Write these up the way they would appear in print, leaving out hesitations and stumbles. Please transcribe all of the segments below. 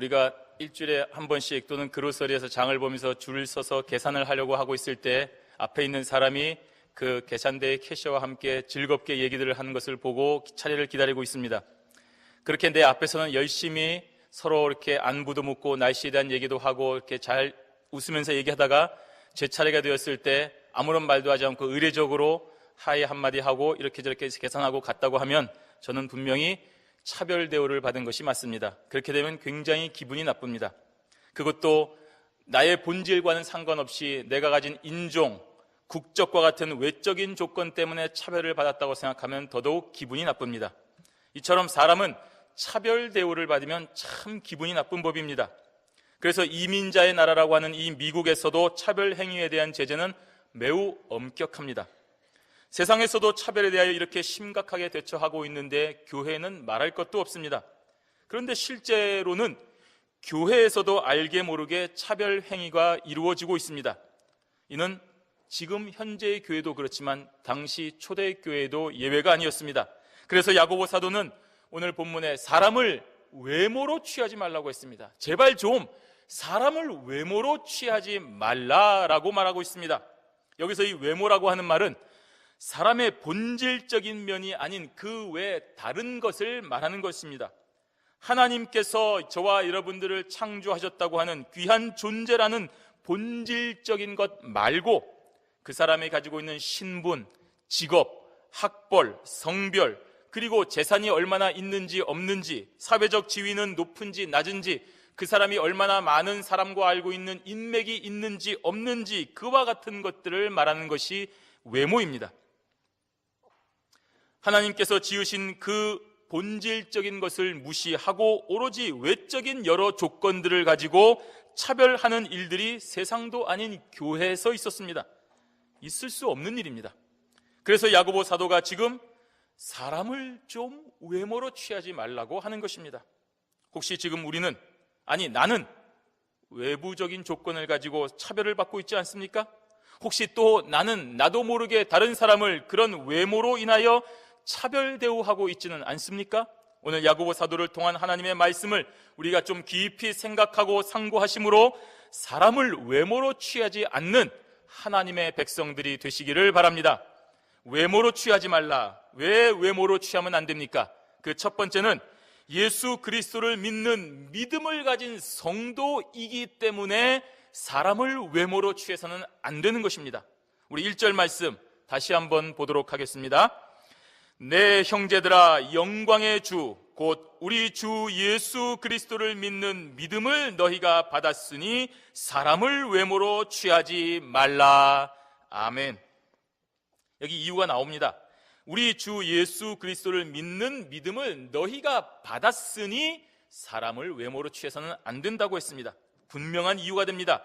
우리가 일주일에 한 번씩 또는 그로서리에서 장을 보면서 줄을 서서 계산을 하려고 하고 있을 때 앞에 있는 사람이 그 계산대의 캐셔와 함께 즐겁게 얘기들을 하는 것을 보고 차례를 기다리고 있습니다. 그렇게 내 앞에서는 열심히 서로 이렇게 안부도 묻고 날씨에 대한 얘기도 하고 이렇게 잘 웃으면서 얘기하다가 제 차례가 되었을 때 아무런 말도 하지 않고 의례적으로 하이 한마디 하고 이렇게 저렇게 계산하고 갔다고 하면 저는 분명히 차별 대우를 받은 것이 맞습니다. 그렇게 되면 굉장히 기분이 나쁩니다. 그것도 나의 본질과는 상관없이 내가 가진 인종, 국적과 같은 외적인 조건 때문에 차별을 받았다고 생각하면 더더욱 기분이 나쁩니다. 이처럼 사람은 차별 대우를 받으면 참 기분이 나쁜 법입니다. 그래서 이민자의 나라라고 하는 이 미국에서도 차별 행위에 대한 제재는 매우 엄격합니다. 세상에서도 차별에 대하여 이렇게 심각하게 대처하고 있는데 교회는 말할 것도 없습니다. 그런데 실제로는 교회에서도 알게 모르게 차별 행위가 이루어지고 있습니다. 이는 지금 현재의 교회도 그렇지만 당시 초대교회도 예외가 아니었습니다. 그래서 야고보 사도는 오늘 본문에 사람을 외모로 취하지 말라고 했습니다. 제발 좀 사람을 외모로 취하지 말라라고 말하고 있습니다. 여기서 이 외모라고 하는 말은 사람의 본질적인 면이 아닌 그 외 다른 것을 말하는 것입니다. 하나님께서 저와 여러분들을 창조하셨다고 하는 귀한 존재라는 본질적인 것 말고 그 사람이 가지고 있는 신분, 직업, 학벌, 성별, 그리고 재산이 얼마나 있는지 없는지, 사회적 지위는 높은지 낮은지, 그 사람이 얼마나 많은 사람과 알고 있는 인맥이 있는지 없는지 그와 같은 것들을 말하는 것이 외모입니다. 하나님께서 지으신 그 본질적인 것을 무시하고 오로지 외적인 여러 조건들을 가지고 차별하는 일들이 세상도 아닌 교회에서 있었습니다. 있을 수 없는 일입니다. 그래서 야고보 사도가 지금 사람을 좀 외모로 취하지 말라고 하는 것입니다. 혹시 지금 우리는, 아니 나는 외부적인 조건을 가지고 차별을 받고 있지 않습니까? 혹시 또 나는 나도 모르게 다른 사람을 그런 외모로 인하여 차별 대우하고 있지는 않습니까? 오늘 야고보 사도를 통한 하나님의 말씀을 우리가 좀 깊이 생각하고 상고하심으로 사람을 외모로 취하지 않는 하나님의 백성들이 되시기를 바랍니다. 외모로 취하지 말라. 왜 외모로 취하면 안 됩니까? 그 첫 번째는 예수 그리스도를 믿는 믿음을 가진 성도이기 때문에 사람을 외모로 취해서는 안 되는 것입니다. 우리 1절 말씀 다시 한번 보도록 하겠습니다. 내 형제들아, 영광의 주 곧 우리 주 예수 그리스도를 믿는 믿음을 너희가 받았으니 사람을 외모로 취하지 말라. 아멘. 여기 이유가 나옵니다. 우리 주 예수 그리스도를 믿는 믿음을 너희가 받았으니 사람을 외모로 취해서는 안 된다고 했습니다. 분명한 이유가 됩니다.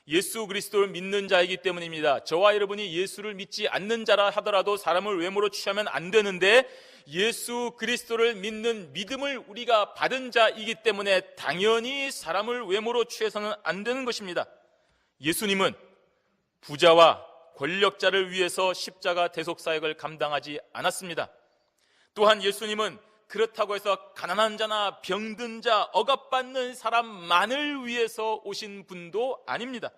예수 그리스도를 믿는 자이기 때문입니다. 저와 여러분이 예수를 믿지 않는 자라 하더라도 사람을 외모로 취하면 안 되는데 예수 그리스도를 믿는 믿음을 우리가 받은 자이기 때문에 당연히 사람을 외모로 취해서는 안 되는 것입니다. 예수님은 부자와 권력자를 위해서 십자가 대속사역을 감당하지 않았습니다. 또한 예수님은 그렇다고 해서 가난한 자나 병든 자, 억압받는 사람만을 위해서 오신 분도 아닙니다.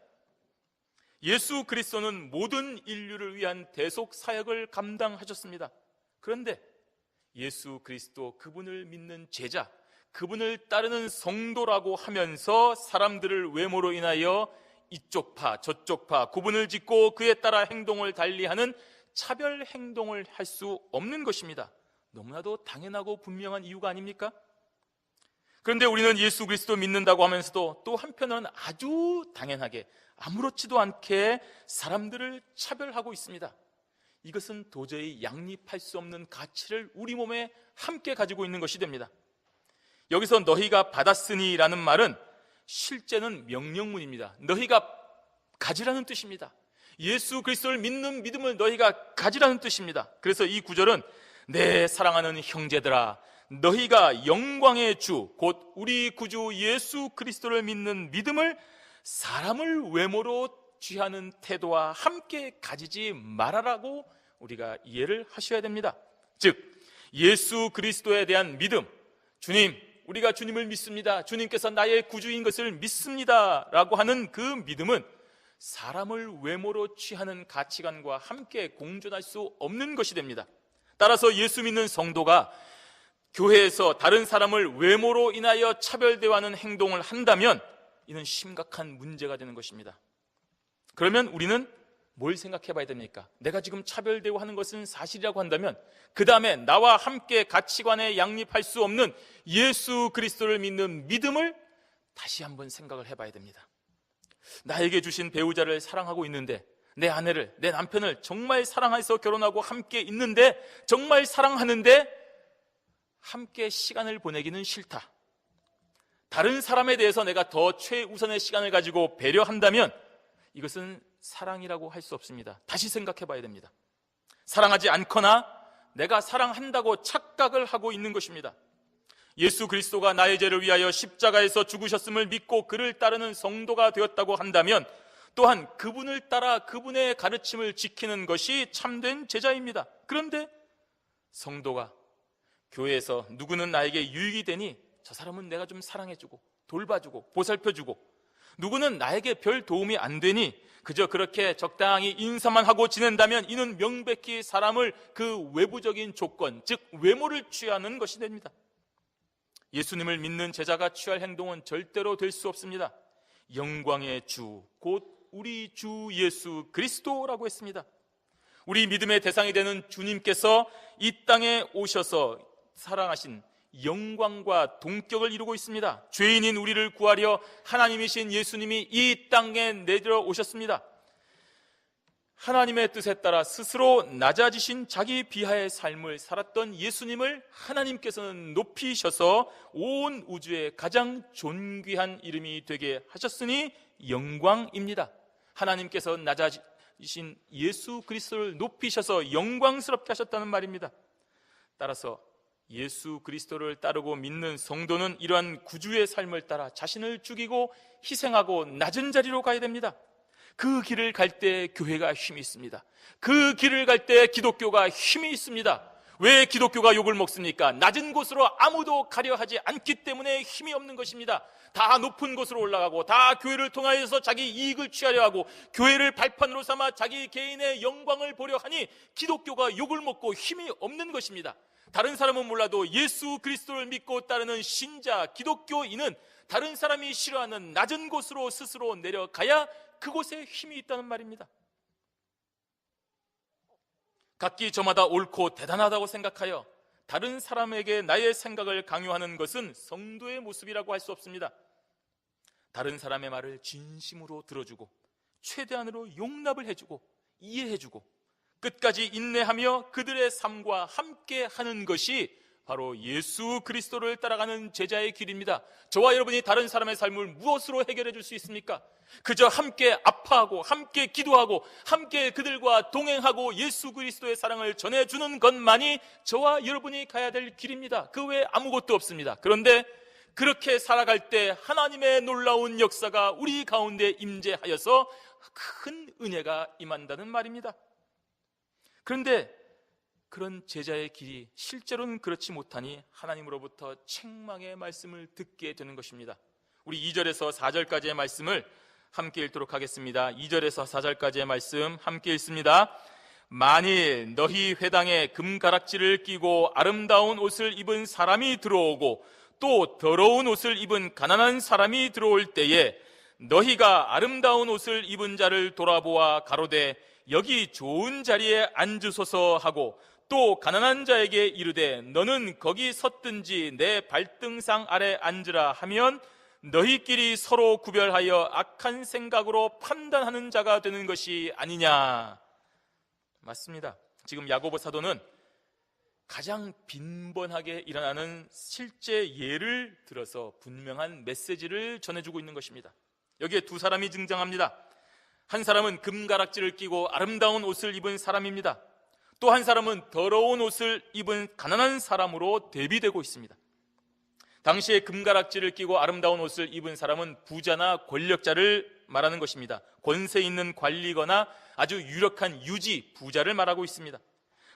예수 그리스도는 모든 인류를 위한 대속사역을 감당하셨습니다. 그런데 예수 그리스도, 그분을 믿는 제자, 그분을 따르는 성도라고 하면서 사람들을 외모로 인하여 이쪽 파 저쪽 파 구분을 짓고 그에 따라 행동을 달리하는 차별 행동을 할 수 없는 것입니다. 너무나도 당연하고 분명한 이유가 아닙니까? 그런데 우리는 예수 그리스도 믿는다고 하면서도 또 한편으로는 아주 당연하게 아무렇지도 않게 사람들을 차별하고 있습니다. 이것은 도저히 양립할 수 없는 가치를 우리 몸에 함께 가지고 있는 것이 됩니다. 여기서 너희가 받았으니 라는 말은 실제는 명령문입니다. 너희가 가지라는 뜻입니다. 예수 그리스도를 믿는 믿음을 너희가 가지라는 뜻입니다. 그래서 이 구절은 내 사랑하는 형제들아, 너희가 영광의 주 곧 우리 구주 예수 그리스도를 믿는 믿음을 사람을 외모로 취하는 태도와 함께 가지지 말아라고 우리가 이해를 하셔야 됩니다. 즉 예수 그리스도에 대한 믿음, 주님 우리가 주님을 믿습니다, 주님께서 나의 구주인 것을 믿습니다 라고 하는 그 믿음은 사람을 외모로 취하는 가치관과 함께 공존할 수 없는 것이 됩니다. 따라서 예수 믿는 성도가 교회에서 다른 사람을 외모로 인하여 차별대하는 행동을 한다면 이는 심각한 문제가 되는 것입니다. 그러면 우리는 뭘 생각해 봐야 됩니까? 내가 지금 차별대우하는 것은 사실이라고 한다면 그 다음에 나와 함께 가치관에 양립할 수 없는 예수 그리스도를 믿는 믿음을 다시 한번 생각을 해봐야 됩니다. 나에게 주신 배우자를 사랑하고 있는데, 내 아내를, 내 남편을 정말 사랑해서 결혼하고 함께 있는데, 정말 사랑하는데 함께 시간을 보내기는 싫다. 다른 사람에 대해서 내가 더 최우선의 시간을 가지고 배려한다면 이것은 사랑이라고 할 수 없습니다. 다시 생각해 봐야 됩니다. 사랑하지 않거나 내가 사랑한다고 착각을 하고 있는 것입니다. 예수 그리스도가 나의 죄를 위하여 십자가에서 죽으셨음을 믿고 그를 따르는 성도가 되었다고 한다면 또한 그분을 따라 그분의 가르침을 지키는 것이 참된 제자입니다. 그런데 성도가 교회에서 누구는 나에게 유익이 되니 저 사람은 내가 좀 사랑해주고 돌봐주고 보살펴주고, 누구는 나에게 별 도움이 안 되니 그저 그렇게 적당히 인사만 하고 지낸다면 이는 명백히 사람을 그 외부적인 조건, 즉 외모를 취하는 것이 됩니다. 예수님을 믿는 제자가 취할 행동은 절대로 될 수 없습니다. 영광의 주, 곧 우리 주 예수 그리스도라고 했습니다. 우리 믿음의 대상이 되는 주님께서 이 땅에 오셔서 사랑하신 영광과 동격을 이루고 있습니다. 죄인인 우리를 구하려 하나님이신 예수님이 이 땅에 내려오셨습니다. 하나님의 뜻에 따라 스스로 낮아지신 자기 비하의 삶을 살았던 예수님을 하나님께서는 높이셔서 온 우주의 가장 존귀한 이름이 되게 하셨으니 영광입니다. 하나님께서 낮아지신 예수 그리스도를 높이셔서 영광스럽게 하셨다는 말입니다. 따라서 예수 그리스도를 따르고 믿는 성도는 이러한 구주의 삶을 따라 자신을 죽이고 희생하고 낮은 자리로 가야 됩니다. 그 길을 갈 때 교회가 힘이 있습니다. 그 길을 갈 때 기독교가 힘이 있습니다. 왜 기독교가 욕을 먹습니까? 낮은 곳으로 아무도 가려 하지 않기 때문에 힘이 없는 것입니다. 다 높은 곳으로 올라가고 다 교회를 통하여서 자기 이익을 취하려 하고 교회를 발판으로 삼아 자기 개인의 영광을 보려 하니 기독교가 욕을 먹고 힘이 없는 것입니다. 다른 사람은 몰라도 예수 그리스도를 믿고 따르는 신자 기독교인은 다른 사람이 싫어하는 낮은 곳으로 스스로 내려가야 그곳에 힘이 있다는 말입니다. 각기 저마다 옳고 대단하다고 생각하여 다른 사람에게 나의 생각을 강요하는 것은 성도의 모습이라고 할 수 없습니다. 다른 사람의 말을 진심으로 들어주고 최대한으로 용납을 해주고 이해해주고 끝까지 인내하며 그들의 삶과 함께 하는 것이 바로 예수 그리스도를 따라가는 제자의 길입니다. 저와 여러분이 다른 사람의 삶을 무엇으로 해결해 줄 수 있습니까? 그저 함께 아파하고 함께 기도하고 함께 그들과 동행하고 예수 그리스도의 사랑을 전해주는 것만이 저와 여러분이 가야 될 길입니다. 그 외에 아무것도 없습니다. 그런데 그렇게 살아갈 때 하나님의 놀라운 역사가 우리 가운데 임재하여서 큰 은혜가 임한다는 말입니다. 그런데 그런 제자의 길이 실제로는 그렇지 못하니 하나님으로부터 책망의 말씀을 듣게 되는 것입니다. 우리 2절에서 4절까지의 말씀을 함께 읽도록 하겠습니다. 2절에서 4절까지의 말씀 함께 읽습니다. 만일 너희 회당에 금가락지를 끼고 아름다운 옷을 입은 사람이 들어오고 또 더러운 옷을 입은 가난한 사람이 들어올 때에 너희가 아름다운 옷을 입은 자를 돌아보아 가로되 여기 좋은 자리에 앉으소서 하고 또 가난한 자에게 이르되 너는 거기 섰든지 내 발등상 아래 앉으라 하면 너희끼리 서로 구별하여 악한 생각으로 판단하는 자가 되는 것이 아니냐. 맞습니다. 지금 야고보 사도는 가장 빈번하게 일어나는 실제 예를 들어서 분명한 메시지를 전해주고 있는 것입니다. 여기에 두 사람이 등장합니다. 한 사람은 금가락지를 끼고 아름다운 옷을 입은 사람입니다. 또 한 사람은 더러운 옷을 입은 가난한 사람으로 대비되고 있습니다. 당시에 금가락지를 끼고 아름다운 옷을 입은 사람은 부자나 권력자를 말하는 것입니다. 권세 있는 관리거나 아주 유력한 유지, 부자를 말하고 있습니다.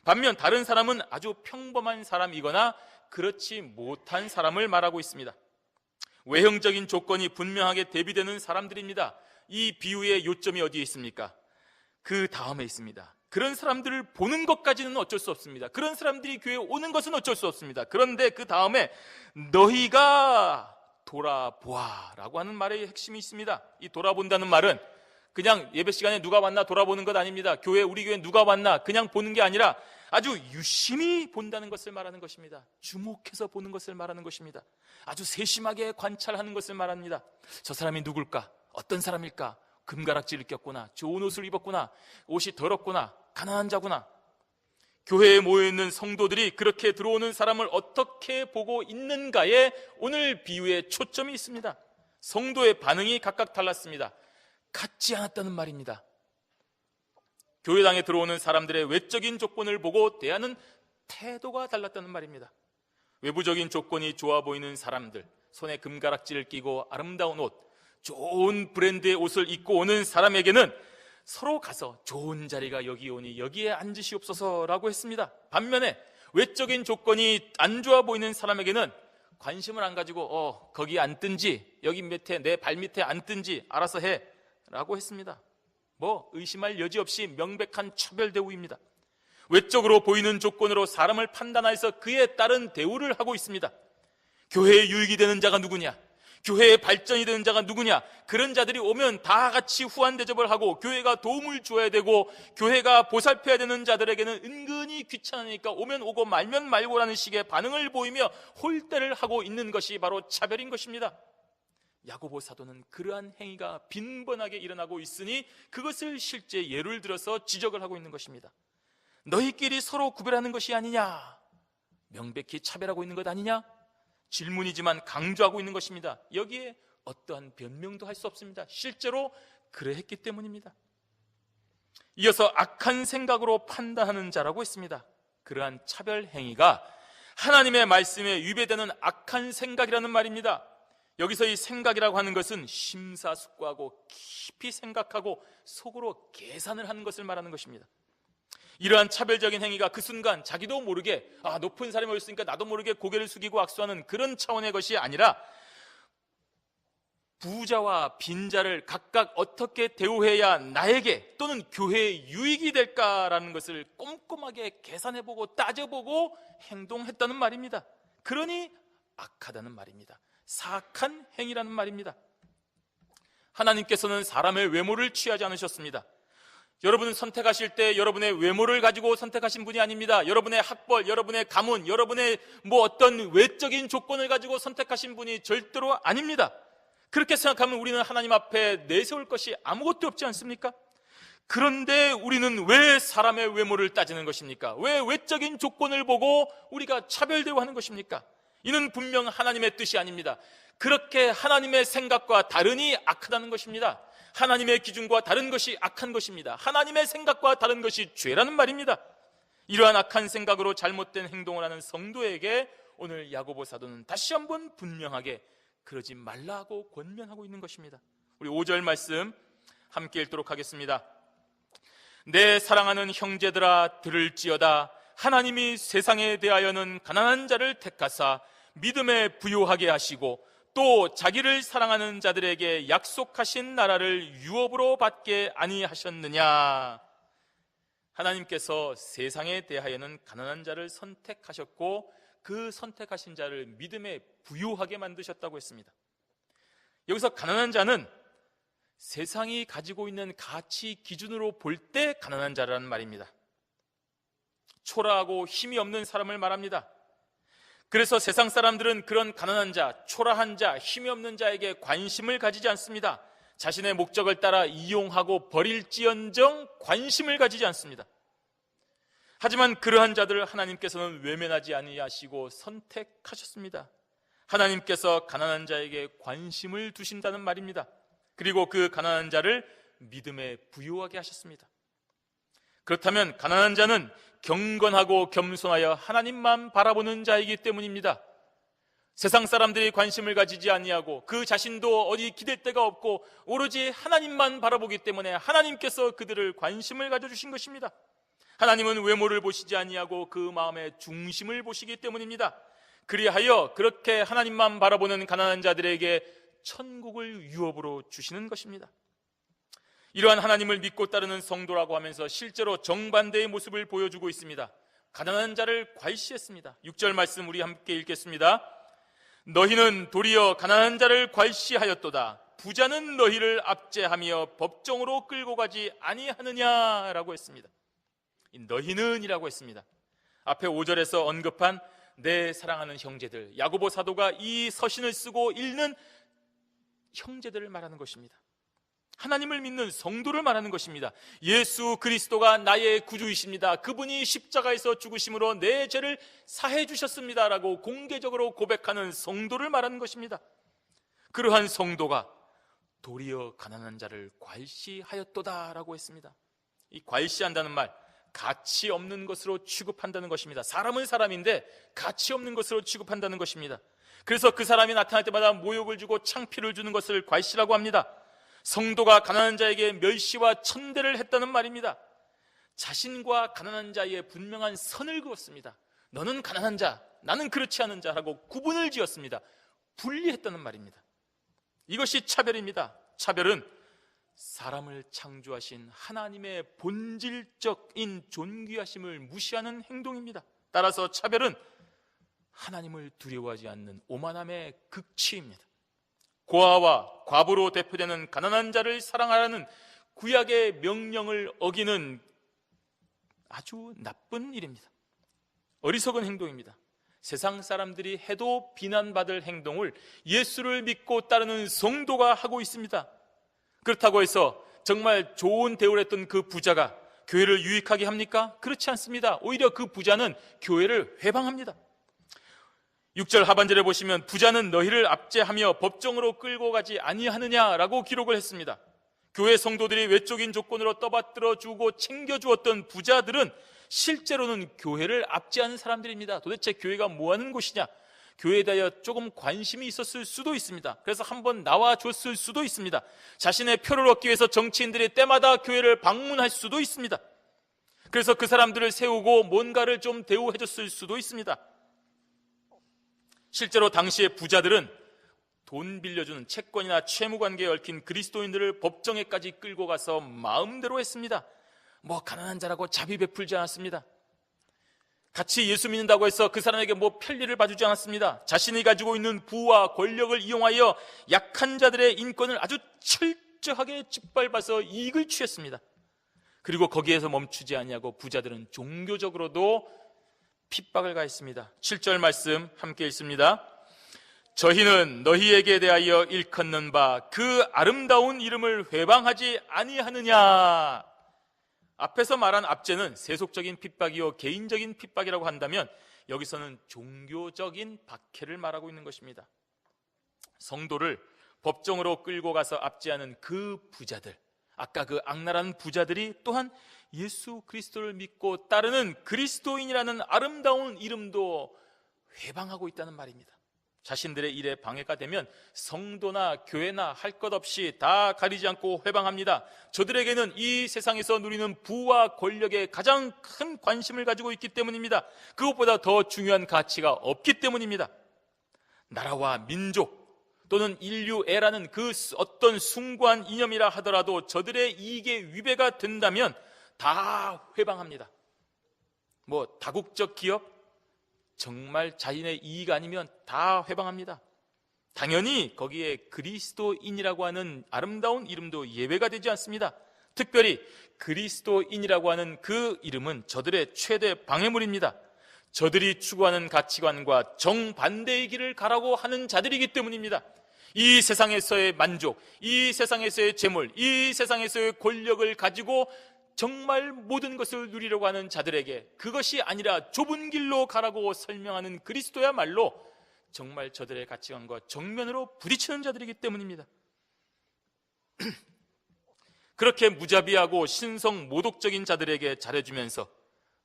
반면 다른 사람은 아주 평범한 사람이거나 그렇지 못한 사람을 말하고 있습니다. 외형적인 조건이 분명하게 대비되는 사람들입니다. 이 비유의 요점이 어디에 있습니까? 그 다음에 있습니다. 그런 사람들을 보는 것까지는 어쩔 수 없습니다. 그런 사람들이 교회에 오는 것은 어쩔 수 없습니다. 그런데 그 다음에 너희가 돌아보아 라고 하는 말의 핵심이 있습니다. 이 돌아본다는 말은 그냥 예배 시간에 누가 왔나 돌아보는 것 아닙니다. 우리 교회 누가 왔나 그냥 보는 게 아니라 아주 유심히 본다는 것을 말하는 것입니다. 주목해서 보는 것을 말하는 것입니다. 아주 세심하게 관찰하는 것을 말합니다. 저 사람이 누굴까? 어떤 사람일까? 금가락지를 꼈구나, 좋은 옷을 입었구나, 옷이 더럽구나, 가난한 자구나. 교회에 모여있는 성도들이 그렇게 들어오는 사람을 어떻게 보고 있는가에 오늘 비유의 초점이 있습니다. 성도의 반응이 각각 달랐습니다. 같지 않았다는 말입니다. 교회당에 들어오는 사람들의 외적인 조건을 보고 대하는 태도가 달랐다는 말입니다. 외부적인 조건이 좋아 보이는 사람들, 손에 금가락지를 끼고 아름다운 옷, 좋은 브랜드의 옷을 입고 오는 사람에게는 서로 가서 좋은 자리가 여기 오니 여기에 앉으시옵소서라고 했습니다. 반면에 외적인 조건이 안 좋아 보이는 사람에게는 관심을 안 가지고 거기 앉든지 여기 밑에 내 발 밑에 앉든지 알아서 해 라고 했습니다. 의심할 여지 없이 명백한 차별 대우입니다. 외적으로 보이는 조건으로 사람을 판단해서 그에 따른 대우를 하고 있습니다. 교회에 유익이 되는 자가 누구냐, 교회에 발전이 되는 자가 누구냐, 그런 자들이 오면 다 같이 후한 대접을 하고 교회가 도움을 줘야 되고 교회가 보살펴야 되는 자들에게는 은근히 귀찮으니까 오면 오고 말면 말고라는 식의 반응을 보이며 홀대를 하고 있는 것이 바로 차별인 것입니다. 야고보 사도는 그러한 행위가 빈번하게 일어나고 있으니 그것을 실제 예를 들어서 지적을 하고 있는 것입니다. 너희끼리 서로 구별하는 것이 아니냐, 명백히 차별하고 있는 것 아니냐, 질문이지만 강조하고 있는 것입니다. 여기에 어떠한 변명도 할 수 없습니다. 실제로 그러했기 때문입니다. 이어서 악한 생각으로 판단하는 자라고 했습니다. 그러한 차별 행위가 하나님의 말씀에 위배되는 악한 생각이라는 말입니다. 여기서 이 생각이라고 하는 것은 심사숙고하고 깊이 생각하고 속으로 계산을 하는 것을 말하는 것입니다. 이러한 차별적인 행위가 그 순간 자기도 모르게 높은 사람이 오셨으니까 나도 모르게 고개를 숙이고 악수하는 그런 차원의 것이 아니라 부자와 빈자를 각각 어떻게 대우해야 나에게 또는 교회에 유익이 될까라는 것을 꼼꼼하게 계산해보고 따져보고 행동했다는 말입니다. 그러니 악하다는 말입니다. 사악한 행위라는 말입니다. 하나님께서는 사람의 외모를 취하지 않으셨습니다. 여러분은 선택하실 때 여러분의 외모를 가지고 선택하신 분이 아닙니다. 여러분의 학벌, 여러분의 가문, 여러분의 어떤 외적인 조건을 가지고 선택하신 분이 절대로 아닙니다. 그렇게 생각하면 우리는 하나님 앞에 내세울 것이 아무것도 없지 않습니까? 그런데 우리는 왜 사람의 외모를 따지는 것입니까? 왜 외적인 조건을 보고 우리가 차별 대우하는 것입니까? 이는 분명 하나님의 뜻이 아닙니다. 그렇게 하나님의 생각과 다르니 악하다는 것입니다. 하나님의 기준과 다른 것이 악한 것입니다. 하나님의 생각과 다른 것이 죄라는 말입니다. 이러한 악한 생각으로 잘못된 행동을 하는 성도에게 오늘 야고보 사도는 다시 한번 분명하게 그러지 말라고 권면하고 있는 것입니다. 우리 5절 말씀 함께 읽도록 하겠습니다. 내 사랑하는 형제들아 들을지어다. 하나님이 세상에 대하여는 가난한 자를 택하사 믿음에 부요하게 하시고 또 자기를 사랑하는 자들에게 약속하신 나라를 유업으로 받게 아니하셨느냐. 하나님께서 세상에 대하여는 가난한 자를 선택하셨고 그 선택하신 자를 믿음에 부요하게 만드셨다고 했습니다. 여기서 가난한 자는 세상이 가지고 있는 가치 기준으로 볼 때 가난한 자라는 말입니다. 초라하고 힘이 없는 사람을 말합니다. 그래서 세상 사람들은 그런 가난한 자, 초라한 자, 힘이 없는 자에게 관심을 가지지 않습니다. 자신의 목적을 따라 이용하고 버릴지언정 관심을 가지지 않습니다. 하지만 그러한 자들을 하나님께서는 외면하지 아니하시고 선택하셨습니다. 하나님께서 가난한 자에게 관심을 두신다는 말입니다. 그리고 그 가난한 자를 믿음에 부요하게 하셨습니다. 그렇다면 가난한 자는 경건하고 겸손하여 하나님만 바라보는 자이기 때문입니다. 세상 사람들이 관심을 가지지 아니하고 그 자신도 어디 기댈 데가 없고 오로지 하나님만 바라보기 때문에 하나님께서 그들을 관심을 가져주신 것입니다. 하나님은 외모를 보시지 아니하고 그 마음의 중심을 보시기 때문입니다. 그리하여 그렇게 하나님만 바라보는 가난한 자들에게 천국을 유업으로 주시는 것입니다. 이러한 하나님을 믿고 따르는 성도라고 하면서 실제로 정반대의 모습을 보여주고 있습니다. 가난한 자를 괄시했습니다. 6절 말씀 우리 함께 읽겠습니다. 너희는 도리어 가난한 자를 괄시하였도다. 부자는 너희를 압제하며 법정으로 끌고 가지 아니하느냐라고 했습니다. 너희는 이라고 했습니다. 앞에 5절에서 언급한 내 사랑하는 형제들, 야고보 사도가 이 서신을 쓰고 읽는 형제들을 말하는 것입니다. 하나님을 믿는 성도를 말하는 것입니다. 예수 그리스도가 나의 구주이십니다. 그분이 십자가에서 죽으심으로 내 죄를 사해 주셨습니다 라고 공개적으로 고백하는 성도를 말하는 것입니다. 그러한 성도가 도리어 가난한 자를 괄시하였도다 라고 했습니다. 이 괄시한다는 말, 가치 없는 것으로 취급한다는 것입니다. 사람은 사람인데 가치 없는 것으로 취급한다는 것입니다. 그래서 그 사람이 나타날 때마다 모욕을 주고 창피를 주는 것을 괄시라고 합니다. 성도가 가난한 자에게 멸시와 천대를 했다는 말입니다. 자신과 가난한 자의 분명한 선을 그었습니다. 너는 가난한 자, 나는 그렇지 않은 자라고 구분을 지었습니다. 분리했다는 말입니다. 이것이 차별입니다. 차별은 사람을 창조하신 하나님의 본질적인 존귀하심을 무시하는 행동입니다. 따라서 차별은 하나님을 두려워하지 않는 오만함의 극치입니다. 고아와 과부로 대표되는 가난한 자를 사랑하라는 구약의 명령을 어기는 아주 나쁜 일입니다. 어리석은 행동입니다. 세상 사람들이 해도 비난받을 행동을 예수를 믿고 따르는 성도가 하고 있습니다. 그렇다고 해서 정말 좋은 대우를 했던 그 부자가 교회를 유익하게 합니까? 그렇지 않습니다. 오히려 그 부자는 교회를 회방합니다. 6절 하반절에 보시면 부자는 너희를 압제하며 법정으로 끌고 가지 아니하느냐라고 기록을 했습니다. 교회 성도들이 외적인 조건으로 떠받들어 주고 챙겨주었던 부자들은 실제로는 교회를 압제하는 사람들입니다. 도대체 교회가 뭐하는 곳이냐? 교회에 대하여 조금 관심이 있었을 수도 있습니다. 그래서 한번 나와줬을 수도 있습니다. 자신의 표를 얻기 위해서 정치인들이 때마다 교회를 방문할 수도 있습니다. 그래서 그 사람들을 세우고 뭔가를 좀 대우해줬을 수도 있습니다. 실제로 당시의 부자들은 돈 빌려주는 채권이나 채무관계에 얽힌 그리스도인들을 법정에까지 끌고 가서 마음대로 했습니다. 가난한 자라고 자비 베풀지 않았습니다. 같이 예수 믿는다고 해서 그 사람에게 편리를 봐주지 않았습니다. 자신이 가지고 있는 부와 권력을 이용하여 약한 자들의 인권을 아주 철저하게 짓밟아서 이익을 취했습니다. 그리고 거기에서 멈추지 아니하고 부자들은 종교적으로도 핍박을 가했습니다. 7절 말씀 함께 읽습니다. 저희는 너희에게 대하여 일컫는 바 그 아름다운 이름을 회방하지 아니하느냐. 앞에서 말한 압제는 세속적인 핍박이요 개인적인 핍박이라고 한다면 여기서는 종교적인 박해를 말하고 있는 것입니다. 성도를 법정으로 끌고 가서 압제하는 그 부자들, 아까 그 악랄한 부자들이 또한 예수 그리스도를 믿고 따르는 그리스도인이라는 아름다운 이름도 회방하고 있다는 말입니다. 자신들의 일에 방해가 되면 성도나 교회나 할 것 없이 다 가리지 않고 회방합니다. 저들에게는 이 세상에서 누리는 부와 권력에 가장 큰 관심을 가지고 있기 때문입니다. 그것보다 더 중요한 가치가 없기 때문입니다. 나라와 민족 또는 인류애라는 그 어떤 숭고한 이념이라 하더라도 저들의 이익에 위배가 된다면 다 회방합니다. 다국적 기업, 정말 자신의 이익 아니면 다 회방합니다. 당연히 거기에 그리스도인이라고 하는 아름다운 이름도 예외가 되지 않습니다. 특별히 그리스도인이라고 하는 그 이름은 저들의 최대 방해물입니다. 저들이 추구하는 가치관과 정반대의 길을 가라고 하는 자들이기 때문입니다. 이 세상에서의 만족, 이 세상에서의 재물, 이 세상에서의 권력을 가지고 정말 모든 것을 누리려고 하는 자들에게 그것이 아니라 좁은 길로 가라고 설명하는 그리스도야말로 정말 저들의 가치관과 정면으로 부딪히는 자들이기 때문입니다. 그렇게 무자비하고 신성 모독적인 자들에게 잘해주면서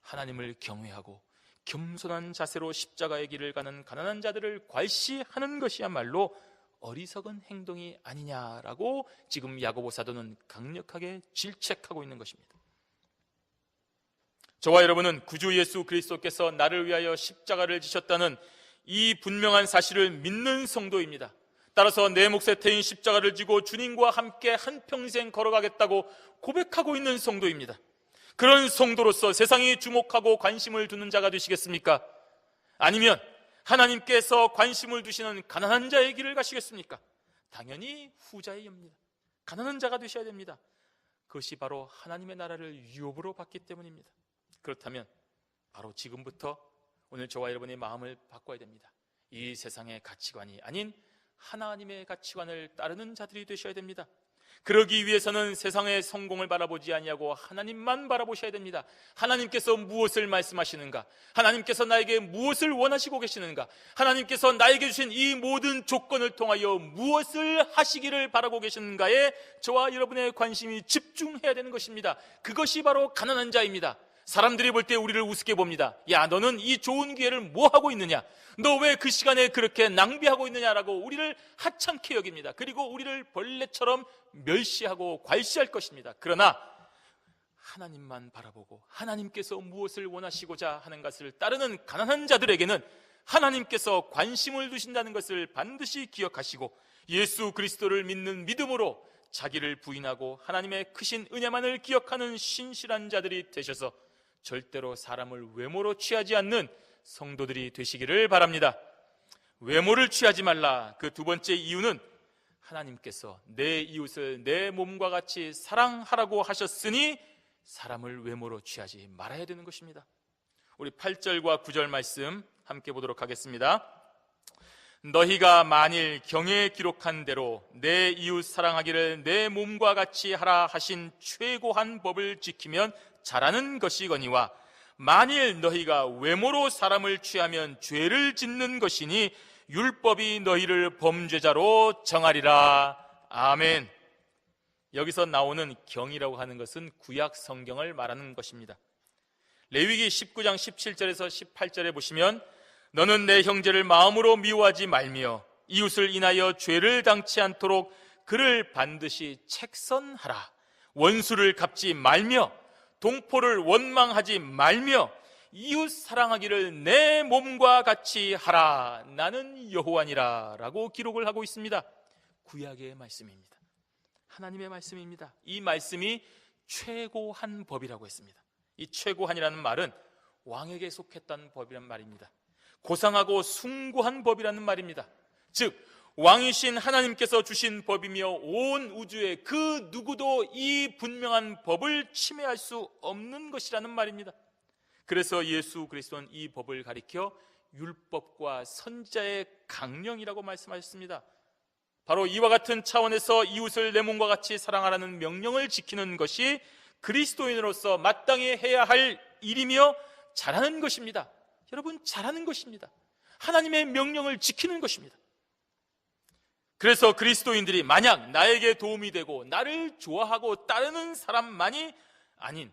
하나님을 경외하고 겸손한 자세로 십자가의 길을 가는 가난한 자들을 괄시하는 것이야말로 어리석은 행동이 아니냐라고 지금 야고보 사도는 강력하게 질책하고 있는 것입니다. 저와 여러분은 구주 예수 그리스도께서 나를 위하여 십자가를 지셨다는 이 분명한 사실을 믿는 성도입니다. 따라서 내 몫에 태인 십자가를 지고 주님과 함께 한평생 걸어가겠다고 고백하고 있는 성도입니다. 그런 성도로서 세상이 주목하고 관심을 두는 자가 되시겠습니까? 아니면 하나님께서 관심을 두시는 가난한 자의 길을 가시겠습니까? 당연히 후자입니다. 가난한 자가 되셔야 됩니다. 그것이 바로 하나님의 나라를 유업으로 받기 때문입니다. 그렇다면 바로 지금부터 오늘 저와 여러분의 마음을 바꿔야 됩니다. 이 세상의 가치관이 아닌 하나님의 가치관을 따르는 자들이 되셔야 됩니다. 그러기 위해서는 세상의 성공을 바라보지 아니하고 하나님만 바라보셔야 됩니다. 하나님께서 무엇을 말씀하시는가? 하나님께서 나에게 무엇을 원하시고 계시는가? 하나님께서 나에게 주신 이 모든 조건을 통하여 무엇을 하시기를 바라고 계시는가에 저와 여러분의 관심이 집중해야 되는 것입니다. 그것이 바로 가난한 자입니다. 사람들이 볼 때 우리를 우습게 봅니다. 야, 너는 이 좋은 기회를 뭐 하고 있느냐? 너 왜 그 시간에 그렇게 낭비하고 있느냐라고 우리를 하찮게 여깁니다. 그리고 우리를 벌레처럼 멸시하고 괄시할 것입니다. 그러나 하나님만 바라보고 하나님께서 무엇을 원하시고자 하는 것을 따르는 가난한 자들에게는 하나님께서 관심을 두신다는 것을 반드시 기억하시고 예수 그리스도를 믿는 믿음으로 자기를 부인하고 하나님의 크신 은혜만을 기억하는 신실한 자들이 되셔서 절대로 사람을 외모로 취하지 않는 성도들이 되시기를 바랍니다. 외모를 취하지 말라. 그 두 번째 이유는 하나님께서 내 이웃을 내 몸과 같이 사랑하라고 하셨으니 사람을 외모로 취하지 말아야 되는 것입니다. 우리 8절과 9절 말씀 함께 보도록 하겠습니다. 너희가 만일 경에 기록한 대로 내 이웃 사랑하기를 내 몸과 같이 하라 하신 최고한 법을 지키면 잘하는 것이거니와 만일 너희가 외모로 사람을 취하면 죄를 짓는 것이니 율법이 너희를 범죄자로 정하리라. 아멘. 여기서 나오는 경이라고 하는 것은 구약 성경을 말하는 것입니다. 레위기 19장 17절에서 18절에 보시면 너는 내 형제를 마음으로 미워하지 말며 이웃을 인하여 죄를 당치 않도록 그를 반드시 책선하라. 원수를 갚지 말며 동포를 원망하지 말며 이웃 사랑하기를 내 몸과 같이 하라. 나는 여호와니라 라고 기록을 하고 있습니다. 구약의 말씀입니다. 하나님의 말씀입니다. 이 말씀이 최고한 법이라고 했습니다. 이 최고한이라는 말은 왕에게 속했던 법이란 말입니다. 고상하고 숭고한 법이라는 말입니다. 즉 왕이신 하나님께서 주신 법이며 온 우주에 그 누구도 이 분명한 법을 침해할 수 없는 것이라는 말입니다. 그래서 예수 그리스도는 이 법을 가리켜 율법과 선지자의 강령이라고 말씀하셨습니다. 바로 이와 같은 차원에서 이웃을 내 몸과 같이 사랑하라는 명령을 지키는 것이 그리스도인으로서 마땅히 해야 할 일이며 잘하는 것입니다. 여러분, 잘하는 것입니다. 하나님의 명령을 지키는 것입니다. 그래서 그리스도인들이 만약 나에게 도움이 되고 나를 좋아하고 따르는 사람만이 아닌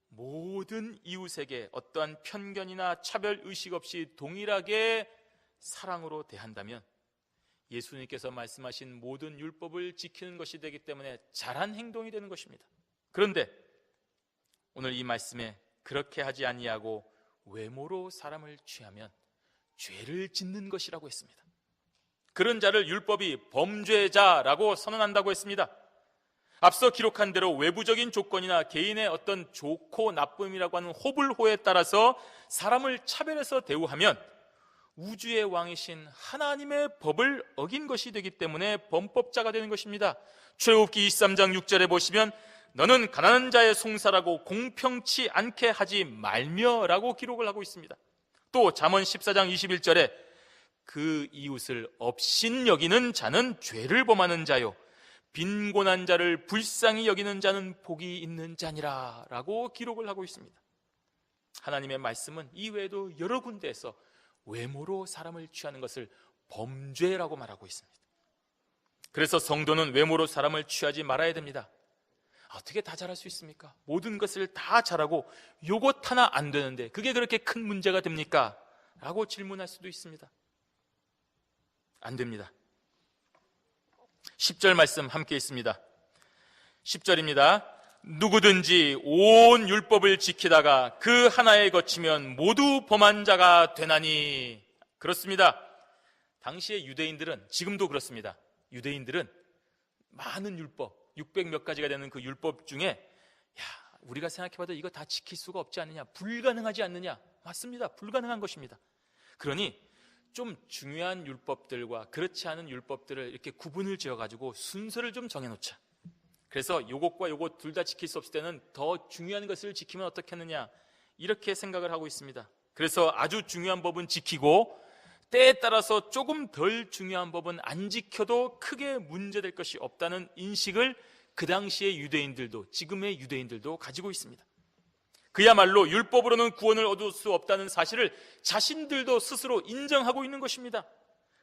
모든 이웃에게 어떠한 편견이나 차별의식 없이 동일하게 사랑으로 대한다면 예수님께서 말씀하신 모든 율법을 지키는 것이 되기 때문에 잘한 행동이 되는 것입니다. 그런데 오늘 이 말씀에 그렇게 하지 아니하고 외모로 사람을 취하면 죄를 짓는 것이라고 했습니다. 그런 자를 율법이 범죄자라고 선언한다고 했습니다. 앞서 기록한 대로 외부적인 조건이나 개인의 어떤 좋고 나쁨이라고 하는 호불호에 따라서 사람을 차별해서 대우하면 우주의 왕이신 하나님의 법을 어긴 것이 되기 때문에 범법자가 되는 것입니다. 출애굽기 23장 6절에 보시면 너는 가난한 자의 송사라고 공평치 않게 하지 말며 라고 기록을 하고 있습니다. 또 잠언 14장 21절에 그 이웃을 업신 여기는 자는 죄를 범하는 자요 빈곤한 자를 불쌍히 여기는 자는 복이 있는 자니라 라고 기록을 하고 있습니다. 하나님의 말씀은 이외에도 여러 군데에서 외모로 사람을 취하는 것을 범죄라고 말하고 있습니다. 그래서 성도는 외모로 사람을 취하지 말아야 됩니다. 어떻게 다 잘할 수 있습니까? 모든 것을 다 잘하고 요것 하나 안 되는데 그게 그렇게 큰 문제가 됩니까? 라고 질문할 수도 있습니다. 안 됩니다. 10절 말씀 함께 있습니다. 10절입니다. 누구든지 온 율법을 지키다가 그 하나에 거치면 모두 범한 자가 되나니. 그렇습니다. 당시의 유대인들은, 지금도 그렇습니다. 유대인들은 많은 율법, 600 몇 가지가 되는 그 율법 중에 우리가 생각해봐도 이거 다 지킬 수가 없지 않느냐, 불가능하지 않느냐. 맞습니다. 불가능한 것입니다. 그러니 좀 중요한 율법들과 그렇지 않은 율법들을 이렇게 구분을 지어가지고 순서를 좀 정해놓자. 그래서 요것과 요것 둘 다 지킬 수 없을 때는 더 중요한 것을 지키면 어떻겠느냐, 이렇게 생각을 하고 있습니다. 그래서 아주 중요한 법은 지키고 때에 따라서 조금 덜 중요한 법은 안 지켜도 크게 문제될 것이 없다는 인식을 그 당시의 유대인들도, 지금의 유대인들도 가지고 있습니다. 그야말로 율법으로는 구원을 얻을 수 없다는 사실을 자신들도 스스로 인정하고 있는 것입니다.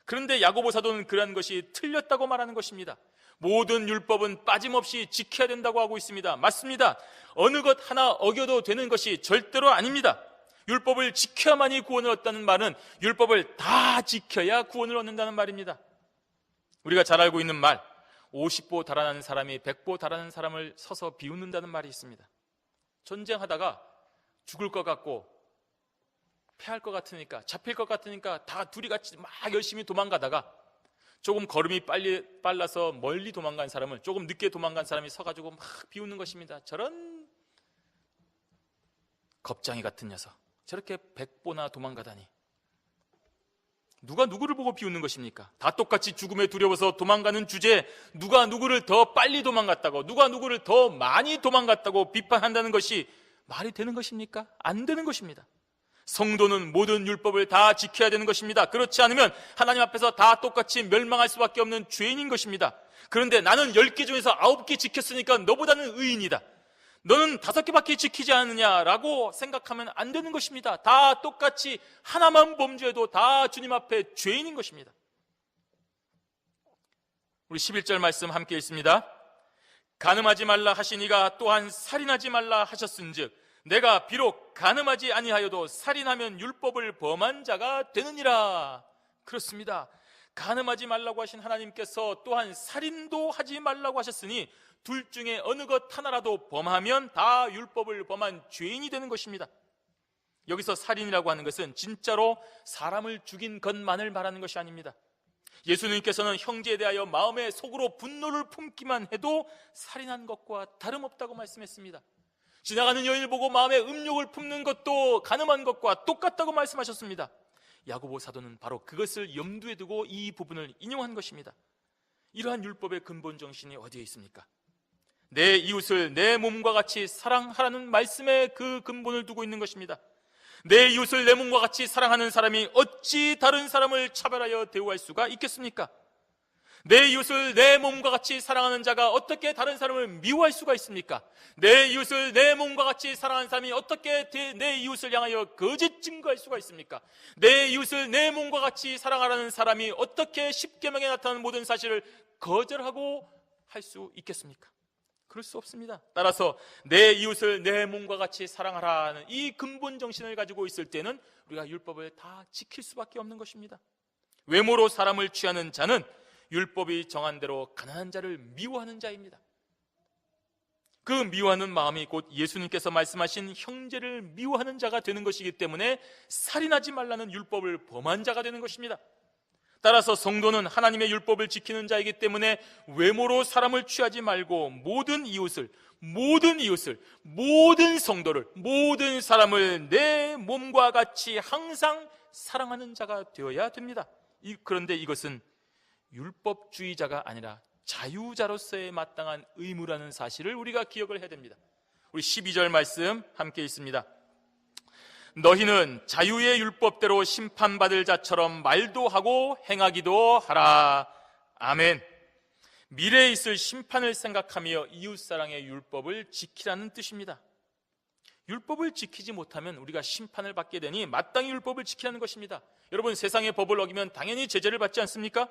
그런데 야고보 사도는 그러한 것이 틀렸다고 말하는 것입니다. 모든 율법은 빠짐없이 지켜야 된다고 하고 있습니다. 맞습니다. 어느 것 하나 어겨도 되는 것이 절대로 아닙니다. 율법을 지켜야만이 구원을 얻다는 말은 율법을 다 지켜야 구원을 얻는다는 말입니다. 우리가 잘 알고 있는 말, 50보 달아나는 사람이 100보 달아나는 사람을 서서 비웃는다는 말이 있습니다. 전쟁하다가 죽을 것 같고 패할 것 같으니까, 잡힐 것 같으니까 다 둘이 같이 막 열심히 도망가다가 조금 걸음이 빨라서 멀리 도망간 사람을, 조금 늦게 도망간 사람이 서가지고 막 비웃는 것입니다. 저런 겁장이 같은 녀석, 저렇게 100보나 도망가다니. 누가 누구를 보고 비웃는 것입니까? 다 똑같이 죽음에 두려워서 도망가는 주제에 누가 누구를 더 빨리 도망갔다고, 누가 누구를 더 많이 도망갔다고 비판한다는 것이 말이 되는 것입니까? 안 되는 것입니다. 성도는 모든 율법을 다 지켜야 되는 것입니다. 그렇지 않으면 하나님 앞에서 다 똑같이 멸망할 수밖에 없는 죄인인 것입니다. 그런데 나는 10개 중에서 9개 지켰으니까 너보다는 의인이다, 너는 5개밖에 지키지 않느냐라고 생각하면 안 되는 것입니다. 다 똑같이 하나만 범죄해도 다 주님 앞에 죄인인 것입니다. 우리 11절 말씀 함께 읽습니다. 간음하지 말라 하시니가 또한 살인하지 말라 하셨은즉 내가 비록 간음하지 아니하여도 살인하면 율법을 범한 자가 되느니라. 그렇습니다. 간음하지 말라고 하신 하나님께서 또한 살인도 하지 말라고 하셨으니 둘 중에 어느 것 하나라도 범하면 다 율법을 범한 죄인이 되는 것입니다. 여기서 살인이라고 하는 것은 진짜로 사람을 죽인 것만을 말하는 것이 아닙니다. 예수님께서는 형제에 대하여 마음에 속으로 분노를 품기만 해도 살인한 것과 다름없다고 말씀했습니다. 지나가는 여인을 보고 마음에 음욕을 품는 것도 간음한 것과 똑같다고 말씀하셨습니다. 야고보 사도는 바로 그것을 염두에 두고 이 부분을 인용한 것입니다. 이러한 율법의 근본 정신이 어디에 있습니까? 내 이웃을 내 몸과 같이 사랑하라는 말씀에 그 근본을 두고 있는 것입니다. 내 이웃을 내 몸과 같이 사랑하는 사람이 어찌 다른 사람을 차별하여 대우할 수가 있겠습니까? 내 이웃을 내 몸과 같이 사랑하는 자가 어떻게 다른 사람을 미워할 수가 있습니까? 내 이웃을 내 몸과 같이 사랑하는 사람이 어떻게 내 이웃을 향하여 거짓 증거할 수가 있습니까? 내 이웃을 내 몸과 같이 사랑하라는 사람이 어떻게 십계명에 나타나는 모든 사실을 거절하고 할 수 있겠습니까? 그럴 수 없습니다. 따라서 내 이웃을 내 몸과 같이 사랑하라는 이 근본 정신을 가지고 있을 때는 우리가 율법을 다 지킬 수밖에 없는 것입니다. 외모로 사람을 취하는 자는 율법이 정한 대로 가난한 자를 미워하는 자입니다. 그 미워하는 마음이 곧 예수님께서 말씀하신 형제를 미워하는 자가 되는 것이기 때문에 살인하지 말라는 율법을 범한 자가 되는 것입니다. 따라서 성도는 하나님의 율법을 지키는 자이기 때문에 외모로 사람을 취하지 말고 모든 이웃을, 모든 성도를, 모든 사람을 내 몸과 같이 항상 사랑하는 자가 되어야 됩니다. 그런데 이것은 율법주의자가 아니라 자유자로서의 마땅한 의무라는 사실을 우리가 기억을 해야 됩니다. 우리 12절 말씀 함께 있습니다. 너희는 자유의 율법대로 심판받을 자처럼 말도 하고 행하기도 하라. 아멘. 미래에 있을 심판을 생각하며 이웃사랑의 율법을 지키라는 뜻입니다. 율법을 지키지 못하면 우리가 심판을 받게 되니 마땅히 율법을 지키라는 것입니다. 여러분, 세상의 법을 어기면 당연히 제재를 받지 않습니까?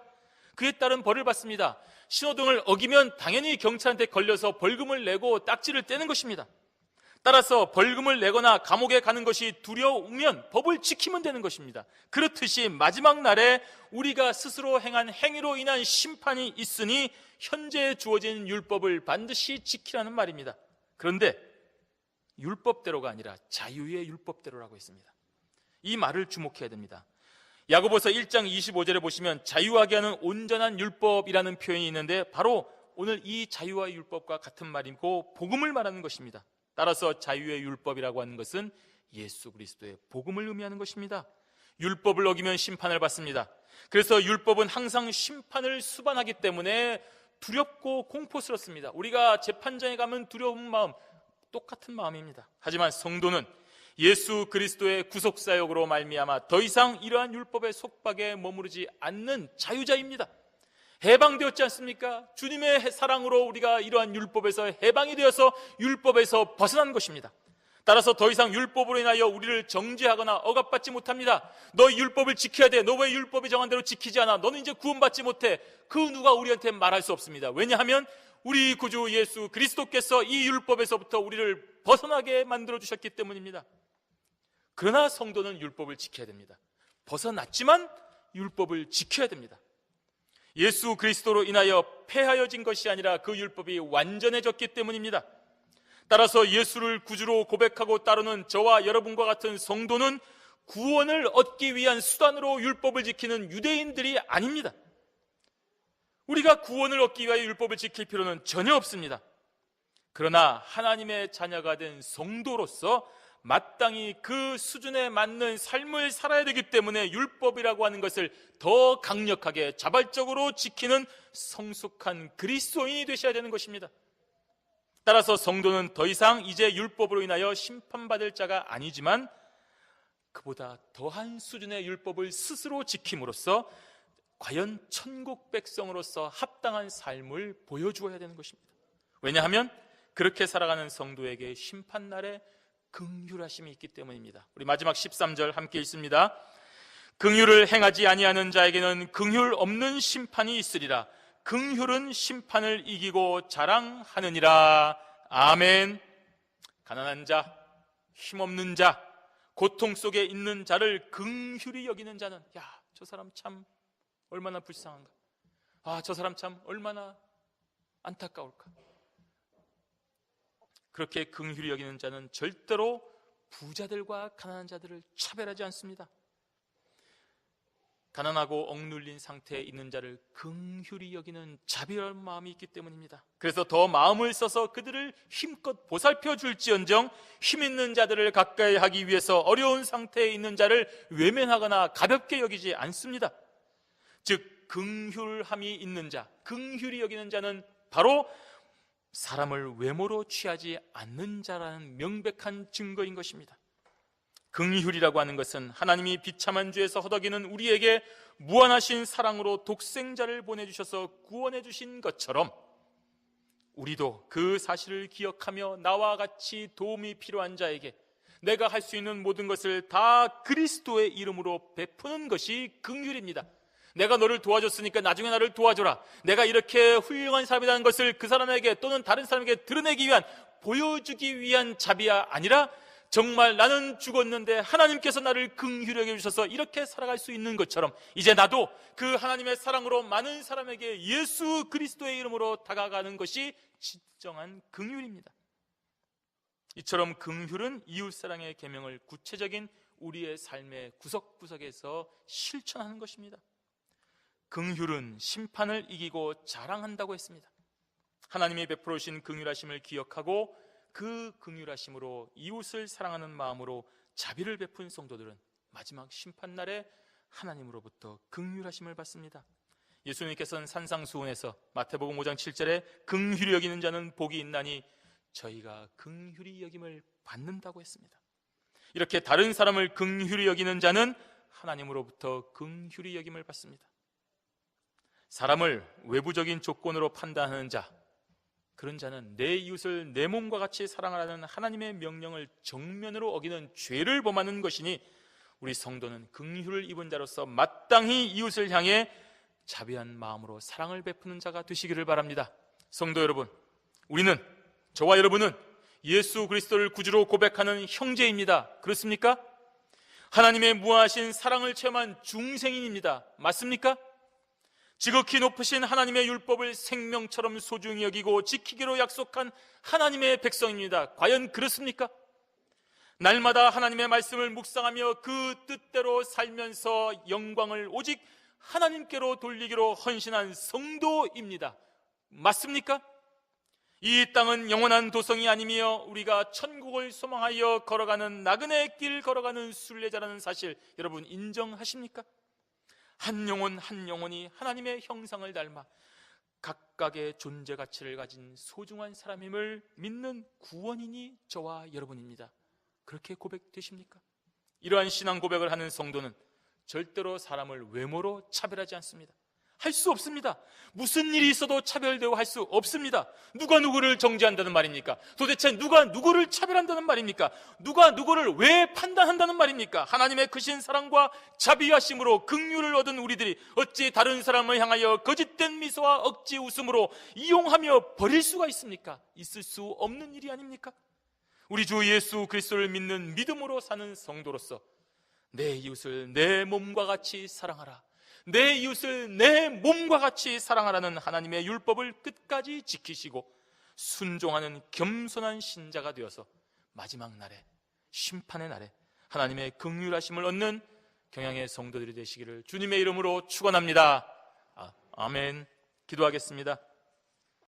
그에 따른 벌을 받습니다. 신호등을 어기면 당연히 경찰한테 걸려서 벌금을 내고 딱지를 떼는 것입니다. 따라서 벌금을 내거나 감옥에 가는 것이 두려우면 법을 지키면 되는 것입니다. 그렇듯이 마지막 날에 우리가 스스로 행한 행위로 인한 심판이 있으니 현재 주어진 율법을 반드시 지키라는 말입니다. 그런데 율법대로가 아니라 자유의 율법대로라고 했습니다. 이 말을 주목해야 됩니다. 야고보서 1장 25절에 보시면 자유하게 하는 온전한 율법이라는 표현이 있는데 바로 오늘 이 자유와 율법과 같은 말이고 복음을 말하는 것입니다. 따라서 자유의 율법이라고 하는 것은 예수 그리스도의 복음을 의미하는 것입니다. 율법을 어기면 심판을 받습니다. 그래서 율법은 항상 심판을 수반하기 때문에 두렵고 공포스럽습니다. 우리가 재판장에 가면 두려운 마음, 똑같은 마음입니다. 하지만 성도는 예수 그리스도의 구속사역으로 말미암아 더 이상 이러한 율법의 속박에 머무르지 않는 자유자입니다. 해방되었지 않습니까? 주님의 사랑으로 우리가 이러한 율법에서 해방이 되어서 율법에서 벗어난 것입니다. 따라서 더 이상 율법으로 인하여 우리를 정죄하거나 억압받지 못합니다. 너 율법을 지켜야 돼. 너 왜 율법이 정한 대로 지키지 않아? 너는 이제 구원받지 못해. 그 누가 우리한테 말할 수 없습니다. 왜냐하면 우리 구주 예수 그리스도께서 이 율법에서부터 우리를 벗어나게 만들어주셨기 때문입니다. 그러나 성도는 율법을 지켜야 됩니다. 벗어났지만 율법을 지켜야 됩니다. 예수 그리스도로 인하여 폐하여진 것이 아니라 그 율법이 완전해졌기 때문입니다. 따라서 예수를 구주로 고백하고 따르는 저와 여러분과 같은 성도는 구원을 얻기 위한 수단으로 율법을 지키는 유대인들이 아닙니다. 우리가 구원을 얻기 위하여 율법을 지킬 필요는 전혀 없습니다. 그러나 하나님의 자녀가 된 성도로서 마땅히 그 수준에 맞는 삶을 살아야 되기 때문에 율법이라고 하는 것을 더 강력하게 자발적으로 지키는 성숙한 그리스도인이 되셔야 되는 것입니다. 따라서 성도는 더 이상 이제 율법으로 인하여 심판받을 자가 아니지만 그보다 더한 수준의 율법을 스스로 지킴으로써 과연 천국 백성으로서 합당한 삶을 보여주어야 되는 것입니다. 왜냐하면 그렇게 살아가는 성도에게 심판날에 긍휼하심이 있기 때문입니다. 우리 마지막 13절 함께 읽습니다. 긍휼을 행하지 아니하는 자에게는 긍휼 없는 심판이 있으리라. 긍휼은 심판을 이기고 자랑하느니라. 아멘. 가난한 자, 힘없는 자, 고통 속에 있는 자를 긍휼히 여기는 자는 야, 저 사람 참 얼마나 불쌍한가. 아, 저 사람 참 얼마나 안타까울까. 그렇게 긍휼히 여기는 자는 절대로 부자들과 가난한 자들을 차별하지 않습니다. 가난하고 억눌린 상태에 있는 자를 긍휼히 여기는 자비로운 마음이 있기 때문입니다. 그래서 더 마음을 써서 그들을 힘껏 보살펴 줄지언정 힘 있는 자들을 가까이 하기 위해서 어려운 상태에 있는 자를 외면하거나 가볍게 여기지 않습니다. 즉 긍휼함이 있는 자, 긍휼히 여기는 자는 바로 사람을 외모로 취하지 않는 자라는 명백한 증거인 것입니다. 긍휼이라고 하는 것은 하나님이 비참한 죄에서 허덕이는 우리에게 무한하신 사랑으로 독생자를 보내주셔서 구원해 주신 것처럼 우리도 그 사실을 기억하며 나와 같이 도움이 필요한 자에게 내가 할 수 있는 모든 것을 다 그리스도의 이름으로 베푸는 것이 긍휼입니다. 내가 너를 도와줬으니까 나중에 나를 도와줘라. 내가 이렇게 훌륭한 사람이라는 것을 그 사람에게 또는 다른 사람에게 드러내기 위한, 보여주기 위한 자비가 아니라 정말 나는 죽었는데 하나님께서 나를 긍휼히 여겨주셔서 이렇게 살아갈 수 있는 것처럼 이제 나도 그 하나님의 사랑으로 많은 사람에게 예수 그리스도의 이름으로 다가가는 것이 진정한 긍휼입니다. 이처럼 긍휼은 이웃사랑의 계명을 구체적인 우리의 삶의 구석구석에서 실천하는 것입니다. 긍휼은 심판을 이기고 자랑한다고 했습니다. 하나님이 베풀어 주신 긍휼하심을 기억하고 그 긍휼하심으로 이웃을 사랑하는 마음으로 자비를 베푼 성도들은 마지막 심판날에 하나님으로부터 긍휼하심을 받습니다. 예수님께서는 산상수훈에서 마태복음 5장 7절에 긍휼히 여기는 자는 복이 있나니 저희가 긍휼히 여김을 받는다고 했습니다. 이렇게 다른 사람을 긍휼히 여기는 자는 하나님으로부터 긍휼히 여김을 받습니다. 사람을 외부적인 조건으로 판단하는 자, 그런 자는 내 이웃을 내 몸과 같이 사랑하라는 하나님의 명령을 정면으로 어기는 죄를 범하는 것이니 우리 성도는 긍휼을 입은 자로서 마땅히 이웃을 향해 자비한 마음으로 사랑을 베푸는 자가 되시기를 바랍니다. 성도 여러분, 우리는, 저와 여러분은 예수 그리스도를 구주로 고백하는 형제입니다. 그렇습니까? 하나님의 무한하신 사랑을 체험한 중생인입니다. 맞습니까? 지극히 높으신 하나님의 율법을 생명처럼 소중히 여기고 지키기로 약속한 하나님의 백성입니다. 과연 그렇습니까? 날마다 하나님의 말씀을 묵상하며 그 뜻대로 살면서 영광을 오직 하나님께로 돌리기로 헌신한 성도입니다. 맞습니까? 이 땅은 영원한 도성이 아니며 우리가 천국을 소망하여 걸어가는 나그네 길 걸어가는 순례자라는 사실 여러분 인정하십니까? 한 영혼 한 영혼이 하나님의 형상을 닮아 각각의 존재 가치를 가진 소중한 사람임을 믿는 구원인이 저와 여러분입니다. 그렇게 고백되십니까? 이러한 신앙 고백을 하는 성도는 절대로 사람을 외모로 차별하지 않습니다. 할 수 없습니다. 무슨 일이 있어도 차별되고 할 수 없습니다. 누가 누구를 정죄한다는 말입니까? 도대체 누가 누구를 차별한다는 말입니까? 누가 누구를 왜 판단한다는 말입니까? 하나님의 크신 사랑과 자비하심으로 긍휼을 얻은 우리들이 어찌 다른 사람을 향하여 거짓된 미소와 억지 웃음으로 이용하며 버릴 수가 있습니까? 있을 수 없는 일이 아닙니까? 우리 주 예수 그리스도를 믿는 믿음으로 사는 성도로서 내 이웃을 내 몸과 같이 사랑하라, 내 이웃을 내 몸과 같이 사랑하라는 하나님의 율법을 끝까지 지키시고 순종하는 겸손한 신자가 되어서 마지막 날에, 심판의 날에 하나님의 긍휼하심을 얻는 경양의 성도들이 되시기를 주님의 이름으로 축원합니다. 아멘. 기도하겠습니다.